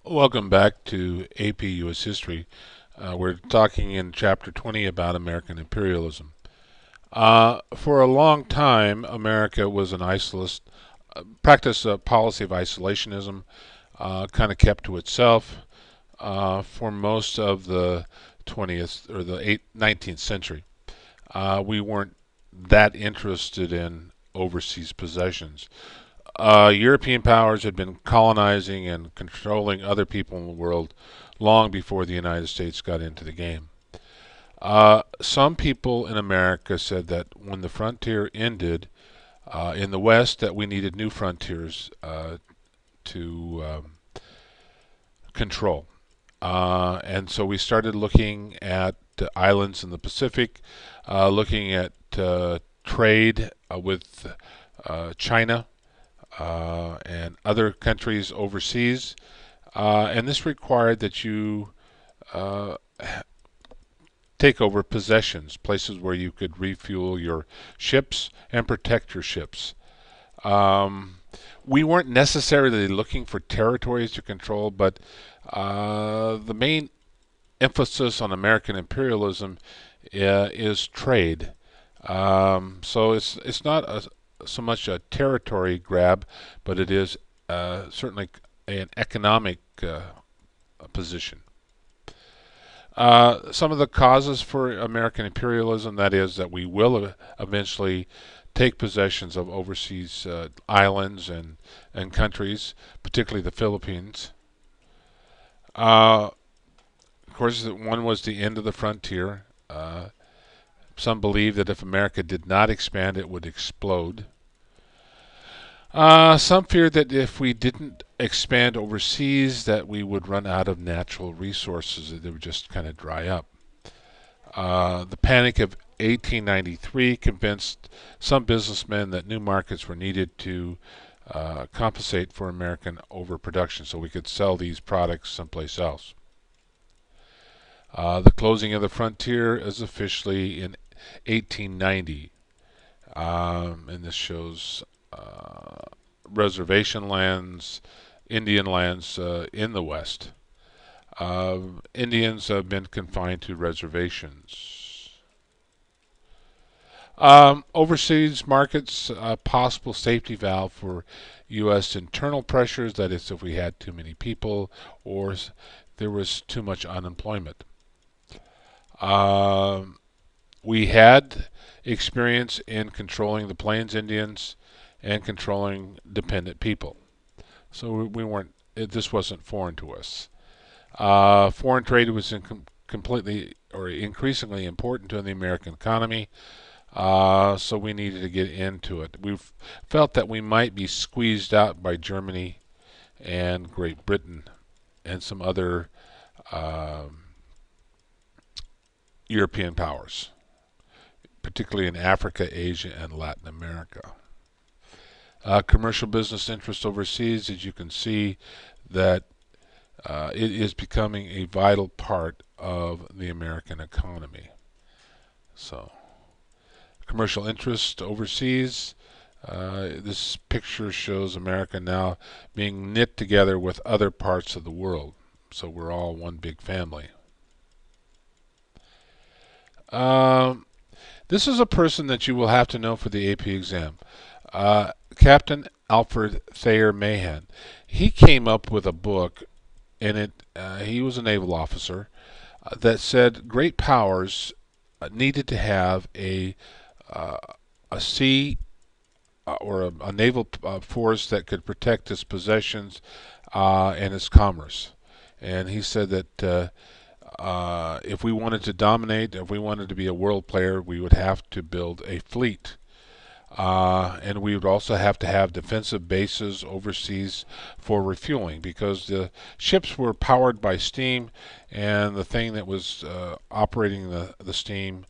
Welcome back to AP U.S. History. We're talking in Chapter 20 about American imperialism. For a long time, America was an isolist, practiced a policy of isolationism, kind of kept to itself for most of the 20th or the 19th century. We weren't that interested in overseas possessions. European powers had been colonizing and controlling other people in the world long before the United States got into the game. Some people in America said that when the frontier ended in the West, that we needed new frontiers to control. And so we started looking at islands in the Pacific, looking at trade with China and other countries overseas. And this required that you uh, take over possessions, places where you could refuel your ships and protect your ships. Um, we weren't necessarily looking for territories to control, but the main emphasis on American imperialism is trade. So it's not so much a territory grab, but it is certainly an economic position. Some of the causes for American imperialism, that is, that we will eventually take possessions of overseas islands and countries, particularly the Philippines. Of course, one was the end of the frontier. Some believe that if America did not expand, it would explode. Some feared that if we didn't expand overseas, that we would run out of natural resources, that they would just kind of dry up. The Panic of 1893 convinced some businessmen that new markets were needed to compensate for American overproduction so we could sell these products someplace else. The closing of the frontier is officially in 1890, and this shows reservation lands, Indian lands in the West. Indians have been confined to reservations. Overseas markets, a possible safety valve for U.S. internal pressures, that is, if we had too many people or there was too much unemployment. Um, we had experience in controlling the Plains Indians and controlling dependent people. So we weren't. This wasn't foreign to us. Foreign trade was completely or increasingly important to the American economy. So we needed to get into it. We felt that we might be squeezed out by Germany and Great Britain and some other um, European powers, particularly in Africa, Asia, and Latin America. Commercial business interests overseas, as you can see, that it is becoming a vital part of the American economy. So, commercial interest overseas. This picture shows America now being knit together with other parts of the world. So we're all one big family. Um, this is a person that you will have to know for the AP exam. Captain Alfred Thayer Mahan. He came up with a book, and he was a naval officer that said great powers needed to have uh, a sea or a naval force that could protect its possessions and its commerce. And he said that if we wanted to dominate, if we wanted to be a world player, we would have to build a fleet. And we would also have to have defensive bases overseas for refueling because the ships were powered by steam, and the thing that was operating the steam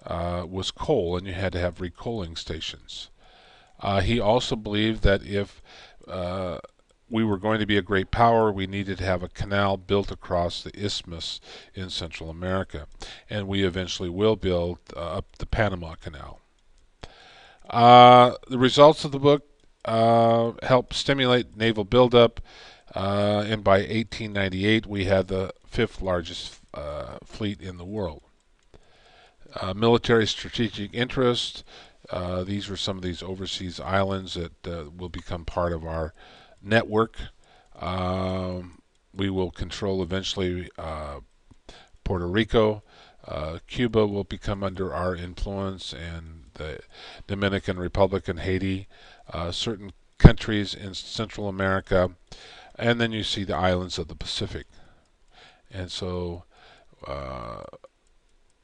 was coal, and you had to have recoaling stations. He also believed that if uh, we were going to be a great power, we needed to have a canal built across the isthmus in Central America, and we eventually will build up the Panama Canal. The results of the book help stimulate naval buildup. And by 1898, we had the fifth largest fleet in the world. Military strategic interest. These were some of these overseas islands that will become part of our network. We will control eventually Puerto Rico. Cuba will become under our influence, and the Dominican Republic and Haiti, certain countries in Central America, and then you see the islands of the Pacific. And so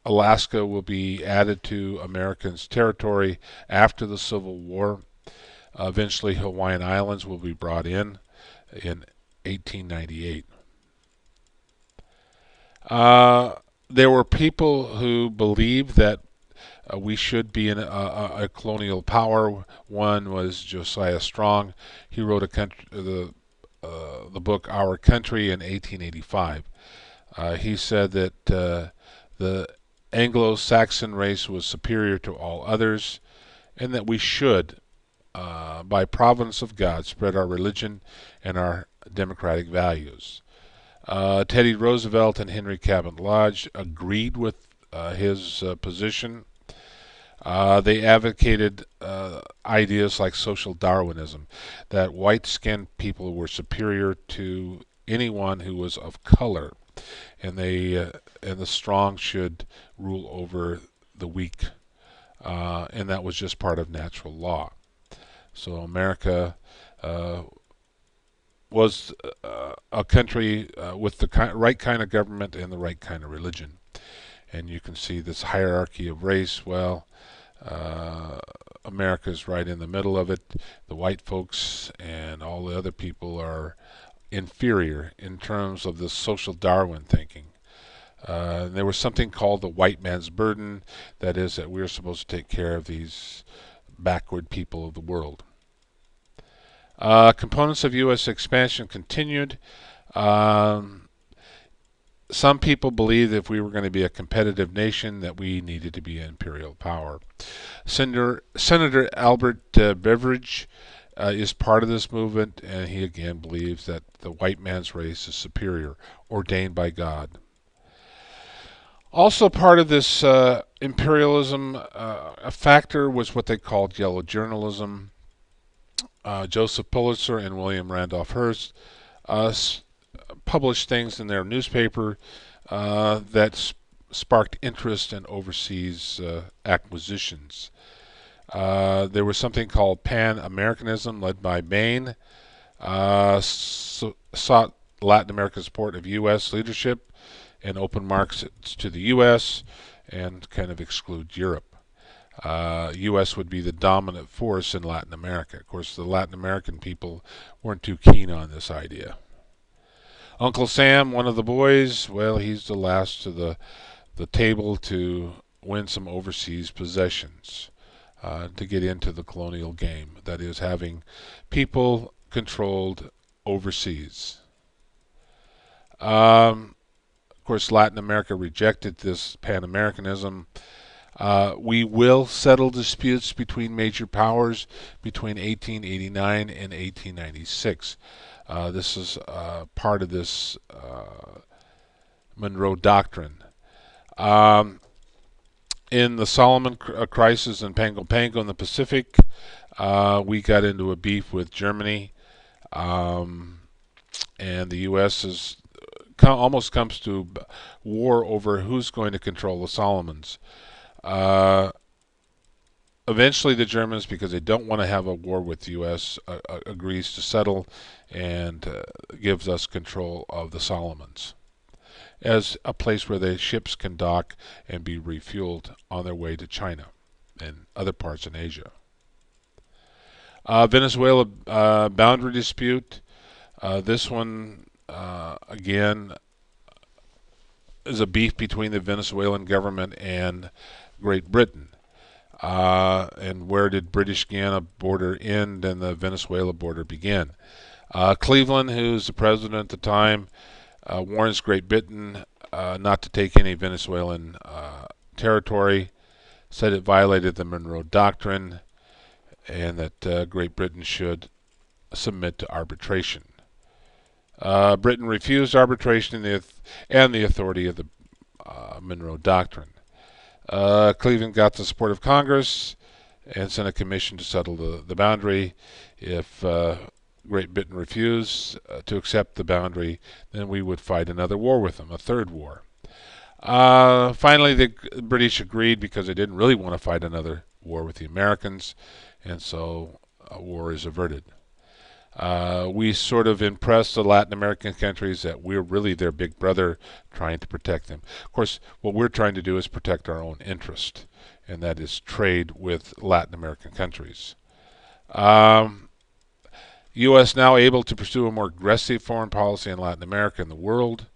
Alaska will be added to Americans' territory after the Civil War. Eventually, Hawaiian Islands will be brought in 1898. There were people who believed that we should be in a colonial power. One was Josiah Strong. He wrote the book Our Country in 1885. He said that the Anglo-Saxon race was superior to all others, and that we should, by providence of God, spread our religion and our democratic values. Teddy Roosevelt and Henry Cabot Lodge agreed with his position. They advocated ideas like social Darwinism, that white-skinned people were superior to anyone who was of color, and the strong should rule over the weak, and that was just part of natural law. So America was a country with the right kind of government and the right kind of religion. And you can see this hierarchy of race. Well, America's right in the middle of it. The white folks and all the other people are inferior in terms of the social Darwin thinking. There was something called the white man's burden, that is, that we're supposed to take care of these backward people of the world. Components of U.S. expansion continued. Some people believed that if we were going to be a competitive nation, that we needed to be an imperial power. Senator Albert Beveridge is part of this movement, and he again believes that the white man's race is superior, ordained by God. Also part of this imperialism, a factor was what they called yellow journalism. Joseph Pulitzer and William Randolph Hearst published things in their newspaper that sparked interest in overseas acquisitions. There was something called Pan-Americanism, led by Bain, sought Latin America's support of U.S. leadership and open markets to the U.S. and kind of exclude Europe. U.S. would be the dominant force in Latin America. Of course, the Latin American people weren't too keen on this idea. Uncle Sam, one of the boys, well, he's the last to the table to win some overseas possessions, to get into the colonial game. That is, having people controlled overseas. Of course, Latin America rejected this Pan-Americanism. We will settle disputes between major powers between 1889 and 1896. This is part of this Monroe Doctrine. In the Solomon crisis in Pango Pango in the Pacific, we got into a beef with Germany, and the U.S. almost comes to war over who's going to control the Solomons. Eventually, the Germans, because they don't want to have a war with the U.S., agrees to settle and gives us control of the Solomons as a place where the ships can dock and be refueled on their way to China and other parts in Asia. Venezuela boundary dispute. This one, again, is a beef between the Venezuelan government and Great Britain. And where did British Guiana border end and the Venezuela border begin? Cleveland, who's the president at the time, warns Great Britain not to take any Venezuelan territory, said it violated the Monroe Doctrine, and that Great Britain should submit to arbitration. Britain refused arbitration and the authority of the Monroe Doctrine. Cleveland got the support of Congress and sent a commission to settle the boundary. If Great Britain refused to accept the boundary, then we would fight another war with them, a third war. Finally, the British agreed because they didn't really want to fight another war with the Americans, and so a war is averted. We sort of impress the Latin American countries that we're really their big brother trying to protect them. Of course, what we're trying to do is protect our own interest, and that is trade with Latin American countries. U.S. now able to pursue a more aggressive foreign policy in Latin America and the world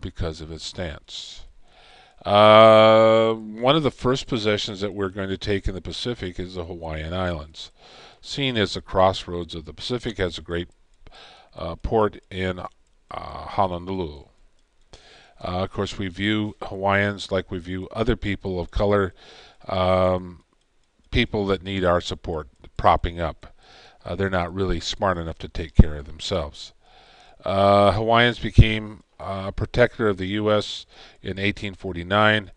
because of its stance. One of the first possessions that we're going to take in the Pacific is the Hawaiian Islands. Seen as the crossroads of the Pacific, has a great port in Honolulu. Of course, we view Hawaiians like we view other people of color, people that need our support, propping up. They're not really smart enough to take care of themselves. Hawaiians became protector of the U.S. in 1849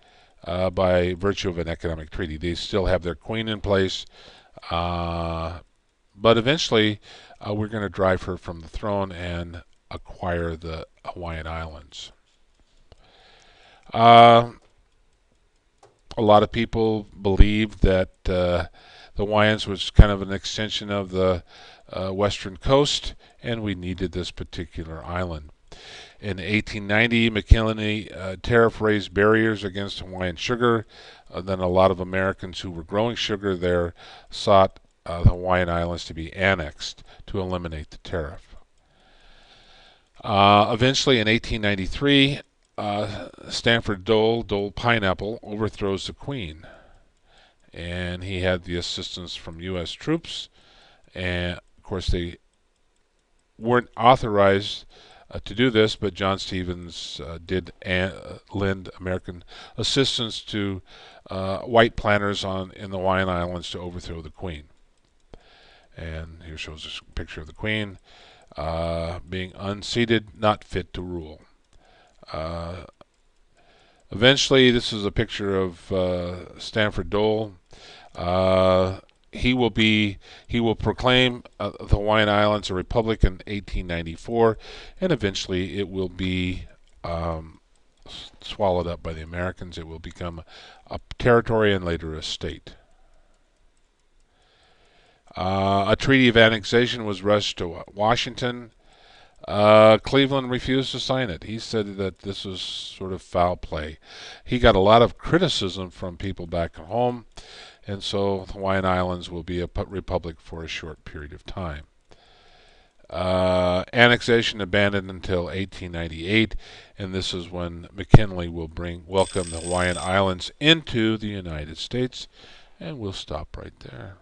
by virtue of an economic treaty. They still have their queen in place, but eventually we're going to drive her from the throne and acquire the Hawaiian Islands. A lot of people believe that the Hawaiians was kind of an extension of the western coast, and we needed this particular island. In 1890, McKinley tariff raised barriers against Hawaiian sugar. Then a lot of Americans who were growing sugar there sought the Hawaiian Islands to be annexed to eliminate the tariff. Eventually, in 1893, Stanford Dole Pineapple, overthrows the Queen. And he had the assistance from U.S. troops. And, of course, they weren't authorized to do this, but John Stevens did lend American assistance to white planters in the Hawaiian Islands to overthrow the Queen. And here shows a picture of the Queen being unseated, not fit to rule. Eventually, this is a picture of Stanford Dole. He will proclaim the Hawaiian Islands a republic in 1894, and eventually it will be swallowed up by the Americans. It will become a territory and later a state. A treaty of annexation was rushed to Washington. Cleveland refused to sign it. He said that this was sort of foul play. He got a lot of criticism from people back at home, and so the Hawaiian Islands will be a republic for a short period of time. Annexation abandoned until 1898, and this is when McKinley will welcome the Hawaiian Islands into the United States, and we'll stop right there.